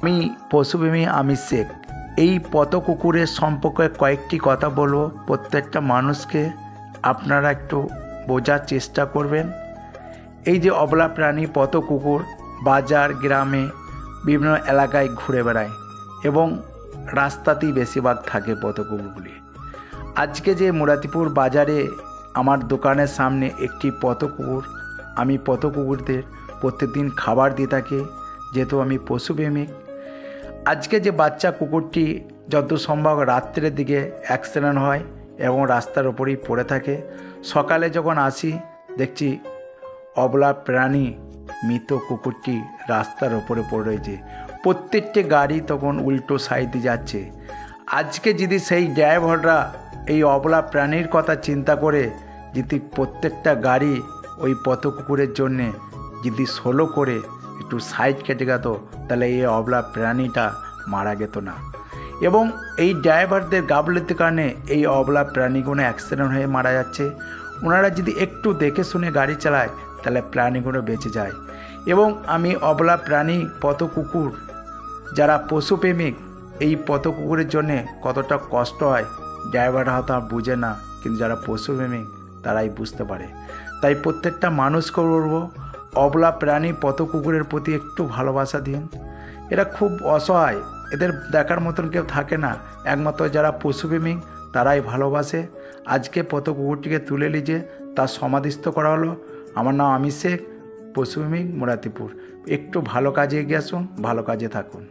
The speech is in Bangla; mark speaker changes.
Speaker 1: আমি পশুপ্রেমী আমির শেখ। এই পথ কুকুরের সম্পর্কে কয়েকটি কথা বলবো, প্রত্যেকটা মানুষকে আপনারা একটু বোঝার চেষ্টা করবেন। এই যে অবলা প্রাণী পথ কুকুর বাজার গ্রামে বিভিন্ন এলাকায় ঘুরে বেড়ায় এবং রাস্তাতেই বেশিরভাগ থাকে পথ কুকুরগুলি। আজকে যে মুরাতিপুর বাজারে আমার দোকানের সামনে একটি পথ কুকুর, আমি পথ কুকুরদের প্রত্যেকদিন খাবার দিয়ে থাকি, যেহেতু আমি পশুপ্রেমিক। আজকে যে বাচ্চা কুকুরটি যত সম্ভব রাত্রের দিকে অ্যাক্সিডেন্ট হয় এবং রাস্তার ওপরেই পড়ে থাকে। সকালে যখন আসি দেখছি অবলা প্রাণী মৃত কুকুরটি রাস্তার ওপরে পড়ে রয়েছে। প্রত্যেকটি গাড়ি তখন উল্টো সাইডে যাচ্ছে। আজকে যদি সেই ড্রাইভাররা এই অবলা প্রাণীর কথা চিন্তা করে যদি প্রত্যেকটা গাড়ি ওই পথ কুকুরের জন্যে যদি স্লো করে একটু সাইড কেটে গেত, তাহলে এই অবলা প্রাণীটা মারা যেত না। এবং এই ড্রাইভারদের গাফলতির কারণে এই অবলা প্রাণীগুলো অ্যাক্সিডেন্ট হয়ে মারা যাচ্ছে। ওনারা যদি একটু দেখে শুনে গাড়ি চালায় তাহলে প্রাণীগুলো বেঁচে যায়। এবং আমি অবলা প্রাণী পথ কুকুর যারা পশুপ্রেমিক, এই পথ কুকুরের জন্যে কতটা কষ্ট হয় ড্রাইভাররা হয়তো বুঝে না, কিন্তু যারা পশুপ্রেমিক তারাই বুঝতে পারে। তাই প্রত্যেকটা মানুষকে বলবো, অবলা প্রাণী পথ কুকুরের প্রতি একটু ভালোবাসা দিন। এরা খুব অসহায়, এদের দেখার মতন কেউ থাকে না, একমাত্র যারা পশুপ্রেমিক তারাই ভালোবাসে। আজকে পথ কুকুরটিকে তুলে নিয়ে তার সমাধিস্থ করা হলো। আমার নাম আমির শেখ, পশুপ্রেমিক মুরাতিপুর। একটু ভালো কাজে এগিয়ে আসুন, ভালো কাজে থাকুন।